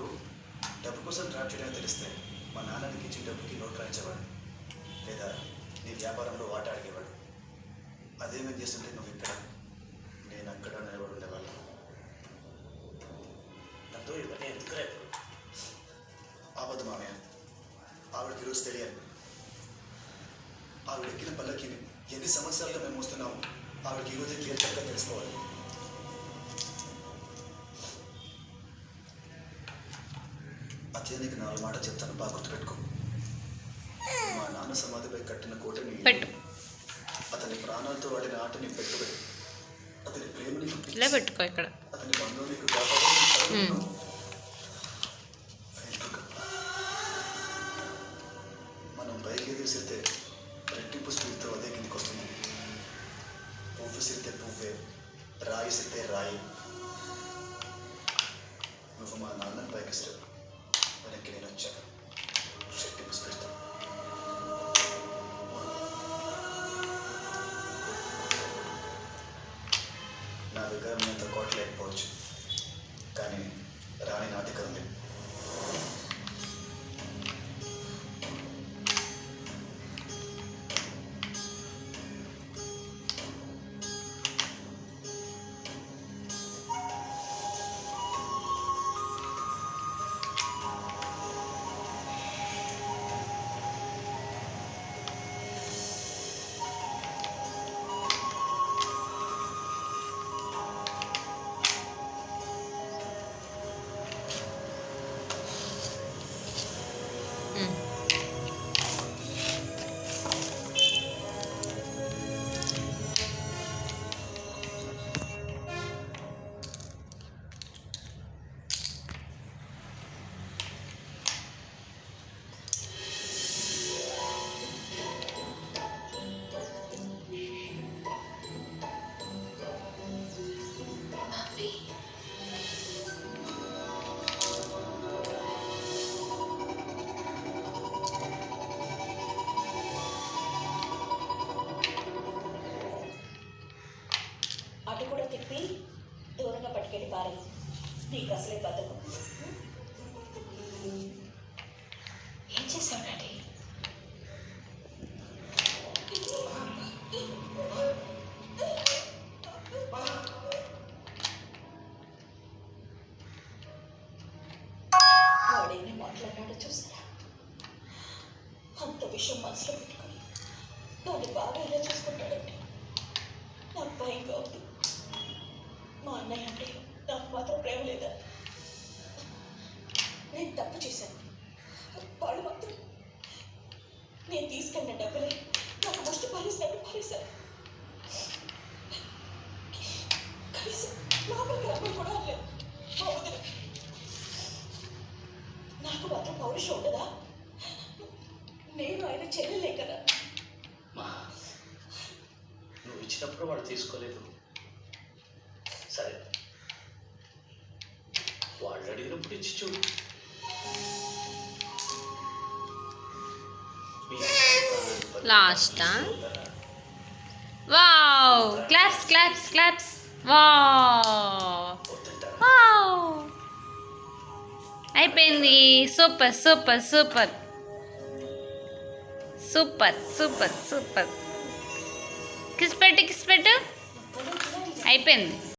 నీకు డబ్బు కోసం డ్రాప్ చేయడానికి తెలిస్తే మా నాన్నకి ఇచ్చిన డబ్బుకి నోట్ రాయించేవాడు, లేదా నీ వ్యాపారంలో వాటా అడిగేవాడు. అదేమేం చేస్తుంటే నువ్వు ఇక్కడ, నేను అక్కడ నిలబడి ఉండేవాళ్ళు. నాతో ఇవన్నీ ఎందుకు రేపు? ఆపద్దు మామయ్య, ఆవిడకి ఈరోజు తెలియాలి. ఆవిడ ఎక్కిన పల్లకి ఎన్ని సంవత్సరాలుగా మేము వస్తున్నాము, ఆవిడకి ఈరోజే క్లియర్ కట్గా తెలుసుకోవాలి. అదే నీకు నాలుగు మాట చెప్తాను, బాగా గుర్తుపెట్టుకో. మా నాన్న సమాధిపై కట్టిన కోటని, అతని ప్రాణాలతో వాడిన ఆటని పెట్టుబడి, అతని ప్రేమని పెట్టుకో, ఇక్కడ అతని బంధువుని కాపాడాలి. మనం పైకి ఎదిరిసితే రెట్టింపు స్పీడ్తో అదే కిందికి వస్తుంది. పువ్వు సిరితే పువ్వే, రాయి సిరితే రాయి. నువ్వు మా నాన్నని పైకి ఇస్తావు, వెనక్కి నేను వచ్చాను రెట్టింపు స్పీడ్తో. నా దగ్గర మీ అంత కోట లేకపోవచ్చు, కానీ రాణి నా దగ్గర ఉంది. అటు కూడా తిప్పి దూరంగా పట్టుకెళ్ళి పారే, నీకు అసలే బతుకు. ఏం చేశావు డాడీ? వాడేమి మాట్లాడినాడో చూసారా? అంత విషయం మనసులో పెట్టుకొని దాన్ని బాగా ఎలా చూసుకుంటాడంటే నాకు భయంగా ఉంది. మా అన్నయ్య అంటే నాకు మాత్రం ప్రేమ లేదా? నేను తప్పు చేశాను, వాడు మాత్రం నేను తీసుకెళ్ళిన డబ్బులే నాకు ముష్టి పారేశారు. కనీసం లోపలికి రమ్మని కూడా అనలేదు మా వదిన. నాకు మాత్రం పౌరుషం ఉండదా? నేను ఆయన చెల్లెలే కదా. నువ్వు ఇచ్చినప్పుడు వాడు తీసుకోలేదు, సరే వాళ్ళు అడిగినప్పుడు ఇచ్చి చూడు. Last wow, claps claps claps. Wow wow, అయిపోయింది. Super super super super super super. Kiss పెట్టు అయిపోయింది.